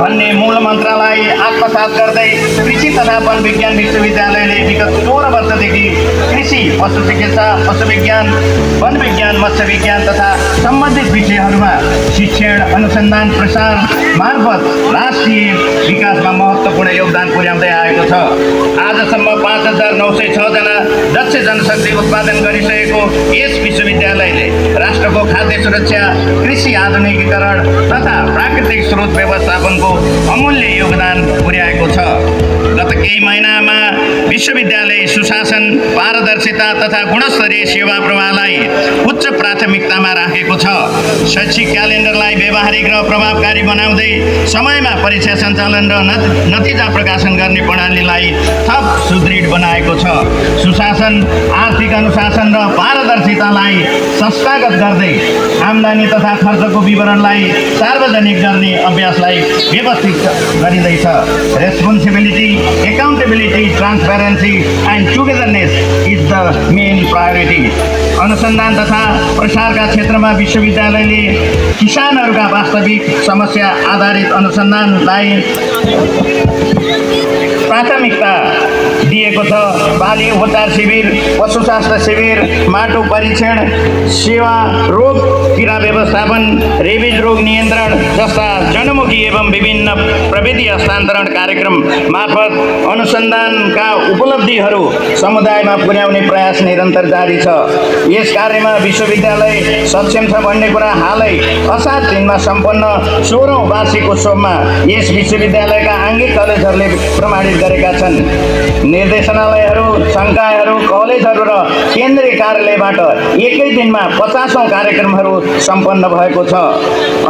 भन्ने मूल मन्त्रलाई आत्मसात गर्दै कृषि तथा वन विज्ञान विश्वविद्यालयले विगत 16 वर्षदेखि कृषि, पशु चिकित्सा, पशु विज्ञान, वन विज्ञान, मत्स्य विज्ञान तथा सम्बन्धित विषयहरूमा शिक्षण, अनुसन्धान, प्रसार मार्फत राष्ट्रिय विकासमा महत्त्वपूर्ण योगदान पुर्याउँदै आएको छ। आजसम्म 5,906 जना दक्ष जनशक्ति उत्पादन गरिसकेको यस विश्वविद्यालयले राष्ट्रको खाद्य सुरक्षा, कृषि आधुनिकीकरण तथा प्राकृतिक स्रोत व्यवस्थापनको अमूल्य योगदान पुर्याएको छ। गत केही महिनामा विश्वविद्यालय सुशासन, पारदर्शिता तथा गुणस्तरीय सेवा प्रवाहलाई उच्च प्राथमिकतामा राखेको छ। शैक्षिक क्यालेन्डरलाई व्यावहारिक र प्रभावकारी बनाउँदै समयमा परीक्षा सञ्चालन र नतिजा प्रकाशन गर्ने प्रणालीलाई थप सुदृढ बनाएको छ। सुशासन, आर्थिक अनुशासन र पारदर्शितालाई संस्थागत गर्दै आम्दानी तथा खर्चको विवरणलाई सार्वजनिक गर्ने अभ्यासलाई व्यवस्थित गरिँदैछ। Responsibility, accountability, transparency and togetherness is the main priority. अनुसन्धान तथा प्रसारका क्षेत्रमा विश्वविद्यालयले किसानहरूका वास्तविक समस्या आधारित अनुसन्धानलाई प्राथमिकता दिएको छ। बाली उपचार शिविर, पशुशास्त्र शिविर, माटो परीक्षण सेवा, रोग किरा व्यवस्थापन, रेबिज रोग नियन्त्रण जस्ता जनमुखी एवं विभिन्न प्रविधि हस्तान्तरण कार्यक्रम मार्फत अनुसन्धानका उपलब्धिहरू समुदायमा पुर्याउने प्रयास निरन्तर जारी छ। यस कार्यमा विश्वविद्यालय सक्षम छ भन्ने कुरा हालै असार 3 सम्पन्न 16औं वार्षिक उत्सवमा यस विश्वविद्यालयका आङ्गिक कलेजहरूले प्रमाणित गरेका छन्। निर्देशनालयहरू, संकायहरू, कलेजहरू र केन्द्रीय कार्यालयबाट एकै दिनमा 50औं कार्यक्रमहरू सम्पन्न भएको छ।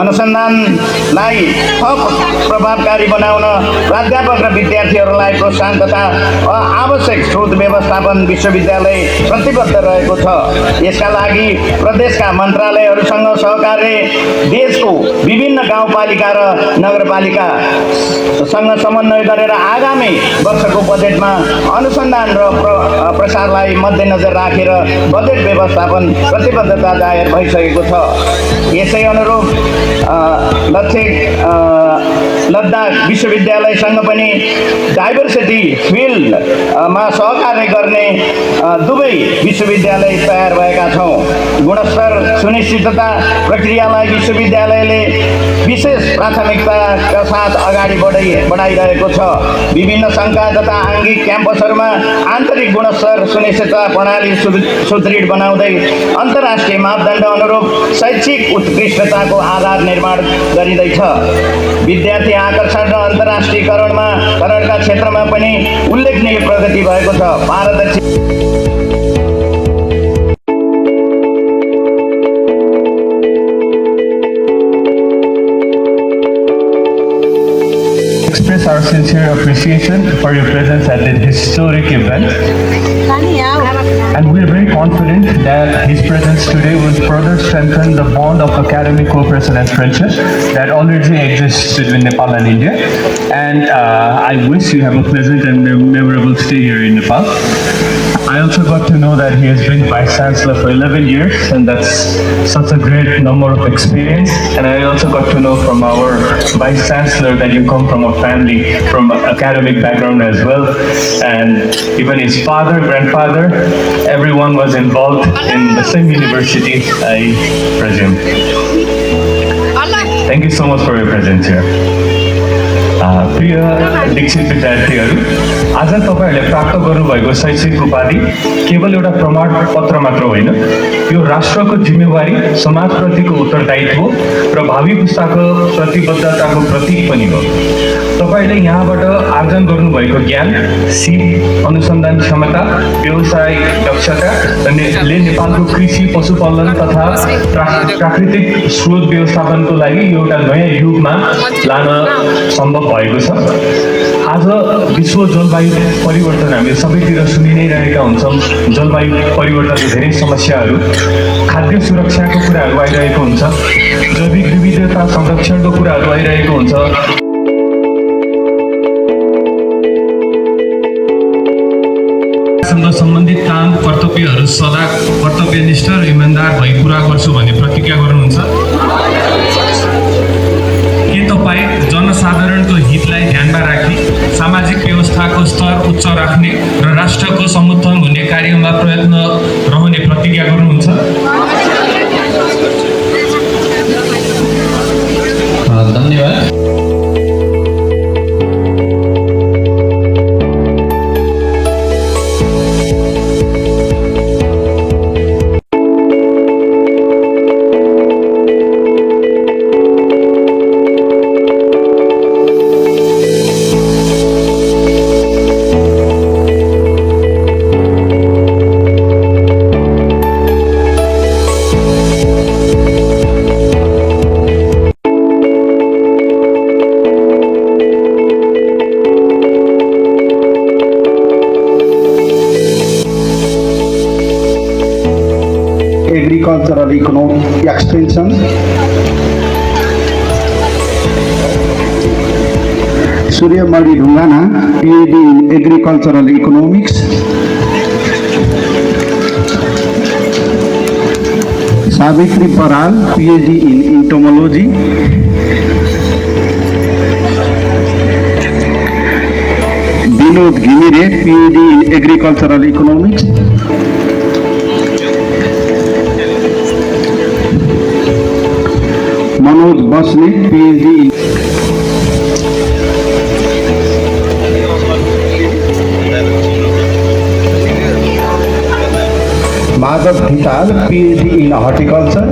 अनुसन्धानलाई थप प्रभावकारी बनाउन प्राध्यापक र विद्यार्थीहरूलाई प्रोत्साहन तथा आवश्यक स्रोत व्यवस्थापन विश्वविद्यालय प्रतिबद्ध रहेको छ। यसका लागि प्रदेशका मन्त्रालयहरूसँग सहकार्य, देशको विभिन्न गाउँपालिका र नगरपालिकासँग समन्वय गरेर आगामी वर्षको बजेटमा अनुसन्धान र प्रसारलाई मध्यनजर राखेर बजेट व्यवस्थापन प्रतिबद्धता जाहेर भइसकेको छ। यसै अनुरूप लद्दाख विश्वविद्यालयसँग पनि डाइभर्सिटी फिल्डमा सहकार्य गर्ने दुवै विश्वविद्यालय तयार भएका छौँ। गुणस्तर सुनिश्चितता प्रक्रियालाई विश्वविद्यालयले विशेष प्राथमिकताका साथ अगाडि बढाइरहेको छ। विभिन्न संकाय तथा आङ्गिक क्याम्पसहरूमा आन्तरिक गुणस्तर सुनिश्चितता प्रणाली सुदृढ बनाउँदै अन्तर्राष्ट्रिय मापदण्ड अनुरूप शैक्षिक उत्कृष्टताको आधार निर्माण गरिँदैछ। विद्यार्थी आकर्षण र अन्तर्राष्ट्रियकरणका क्षेत्रमा पनि उल्लेखनीय प्रगति भएको छ। पारदर्शी express our sincere appreciation for your presence at this historic event. And we are very confident that his presence today will further strengthen the bond of academic cooperation and friendship that already exists between Nepal and India. And I wish you have a pleasant and memorable stay here in Nepal. I also got to know that he has been Vice Chancellor for 11 years, and that's such a great number of experience. And I also got to know from our Vice Chancellor that you come from a family from an academic background as well. And even his father, grandfather, everyone was involved in the same university, I presume. Thank you so much for your presence here. प्रिय दीक्षित विद्यार्थीहरू, आज तपाईहरूले प्राप्त गर्नुभएको शैक्षिक उपाधि केवल एउटा प्रमाणपत्र मात्र होइन, यो राष्ट्रको जिम्मेवारी, समाजप्रतिको उत्तरदायित्व र भावी पुस्ताको प्रतिबद्धताको प्रतीक पनि हो। तपाईले यहाँबाट आर्जन गर्नुभएको ज्ञान, सिप, अनुसन्धान क्षमता, व्यवसायिक दक्षता ले नेपालको कृषि, पशुपालन तथा प्राकृतिक स्रोत व्यवस्थापनको लागि एउटा नयाँ युगमा लान सम्भव भएको छ। आज विश्व जलवायु परिवर्तन हामी सबैतिर सुनि नै रहेका हुन्छौँ। जलवायु परिवर्तनको धेरै समस्याहरू, खाद्य सुरक्षाको कुराहरू आइरहेको हुन्छ, जैविक विविधता संरक्षणको कुराहरू आइरहेको हुन्छ। सम्बन्धित काम कर्तव्यहरू सदा कर्तव्यनिष्ठ र इमानदार भई पुरा गर्छु भन्ने प्रतिज्ञा गर्नुहुन्छ। के तपाईँ जन जनसाधारणको हितलाई ध्यानमा राखी सामाजिक व्यवस्थाको स्तर उच्च राख्ने र राष्ट्रको समुत्थन हुने कार्यमा प्रयत्न रहने प्रतिज्ञा गर्नुहुन्छ? धन्यवाद। Agricultural Economic Extension, Suryamari Dhungana, PhD in Agricultural Economics, Savitri Paral, PhD in Entomology, Vinod Gimire, PhD in Agricultural Economics, Manoj Basnik, PhD in Madhav Dhital, PhD in Horticulture,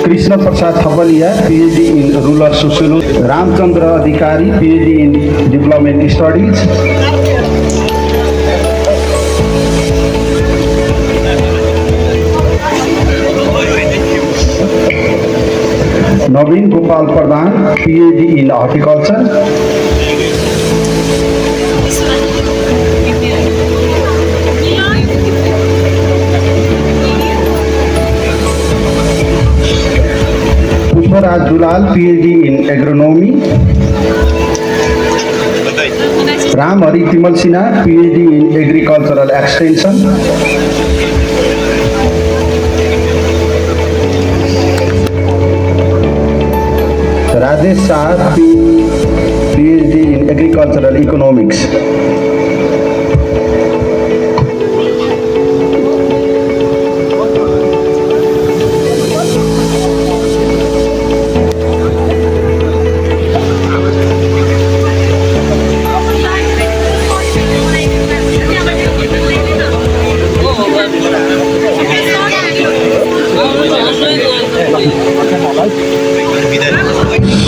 Krishna Prasad Thapalia, PhD in Rural Sociology, Ramchandra Adhikari, PhD in Development Studies, Naveen Gopal Pradhan, PhD in Horticulture, Pushparaj Dulal, PhD in Agronomy, Ram Hari Timal Sinha, PhD in Agricultural Extension, Rajesh Shah, PhD in Agricultural Economics.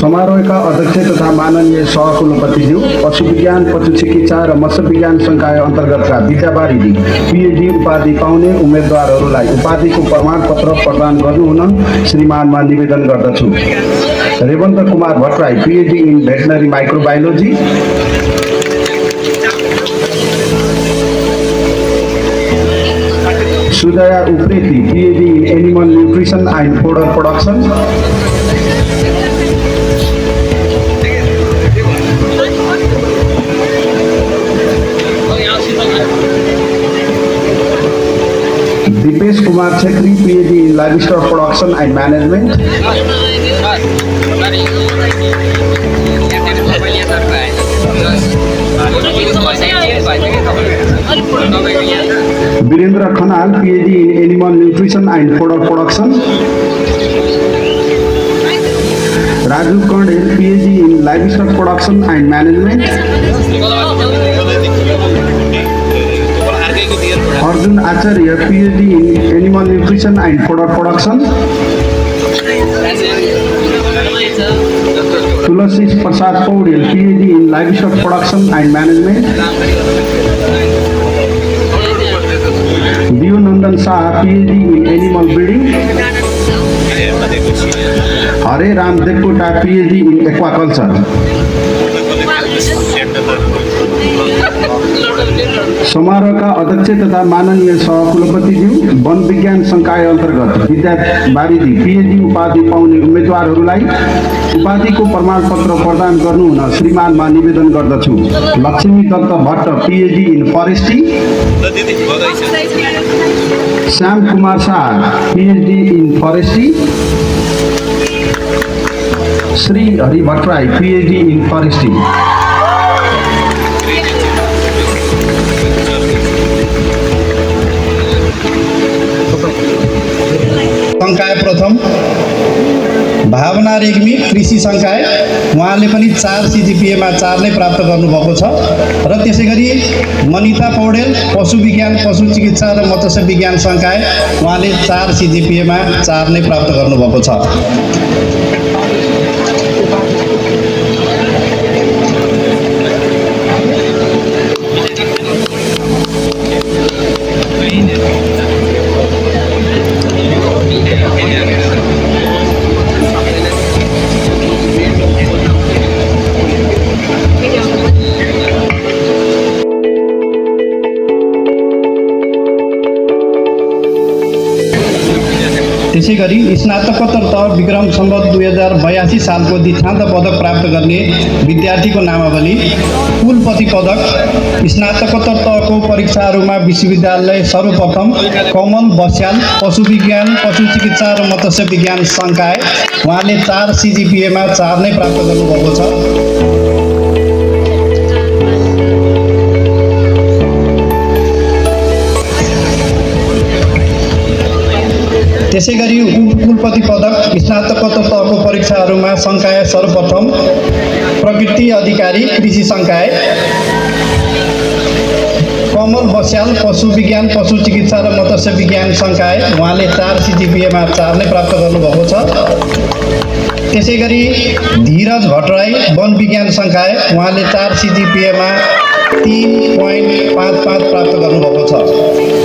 समारोहका अध्यक्ष तथा माननीय सहकुलपतिज्यू, पशु विज्ञान, पशु चिकित्सा र मत्स्य विज्ञान संकाय अन्तर्गतका विद्यावारिधि PhD उपाधि पाउने उम्मेदवारहरूलाई उपाधिको प्रमाणपत्र प्रदान गर्नु हुन श्रीमानमा निवेदन गर्दछु। Revant Kumar Bhattarai, PhD in veterinary microbiology, Sujaya Upreti, PhD in animal nutrition and fodder production, Dipesh Kumar Chhetri, PhD in Livestock Production and Management, Virendra Khanal, PhD in Animal Nutrition and Fodder Production, Raju Kandel, PhD in Livestock Production and Management, Arjun Acharya, PhD in Animal Nutrition and Fodder Production, Tulasi Prasad Paudel, PhD in Livestock Production and Management, Diyu Nandan Shah, PhD in Animal Breeding, Hare Ram Dekota, PhD in Aquaculture. समारोहका अध्यक्ष तथा माननीय सहकुलपतिज्यू, वन विज्ञान संकाय अन्तर्गत विद्यावारिधि PhD उपाधि पाउने उम्मेदवारहरूलाई उपाधिको प्रमाणपत्र प्रदान गर्नु हुन श्रीमानमा निवेदन गर्दछु। Lakshmi Dutt Bhatt PhD in forestry, Shyam Kumar Shah PhD in forestry, Shri Hari Bhattarai PhD in forestry. संकाय प्रथम भावना रेग्मी कृषि संकाय, उहाँले पनि 4 CGPA-मा 4 नै प्राप्त गर्नुभएको छ। र त्यसै गरी मनिता पौडेल पशु विज्ञान पशु चिकित्सा र मत्स्य विज्ञान संकाय, उहाँले 4 CGPA-मा 4 नै प्राप्त गर्नुभएको छ। त्यसै गरी स्नातकोत्तर तह विक्रम सम्वत 2082 सालको दीक्षान्त पदक प्राप्त गर्ने विद्यार्थीको नामावली। कुलपति पदक स्नातकोत्तर तहको परीक्षाहरूमा विश्वविद्यालय सर्वप्रथम कमल बस्याल पशु विज्ञान पशु चिकित्सा र मत्स्य विज्ञान संकाय, उहाँले 4 CGPA-मा 4 नै प्राप्त गर्नुभएको छ। त्यसै गरी उपकुलपति पदक स्नातकोत्तर तहको परीक्षाहरूमा संकाय सर्वप्रथम प्रकृति अधिकारी कृषि संकाय, कमल बस्याल पशु विज्ञान पशु चिकित्सा र मत्स्य विज्ञान संकाय, उहाँले 4 CGPA-मा 4 नै प्राप्त गर्नुभएको छ। त्यसै गरी धीरज भट्टराई वन विज्ञान संकाय, उहाँले 4 CGPA-मा 3.55 प्राप्त गर्नुभएको छ।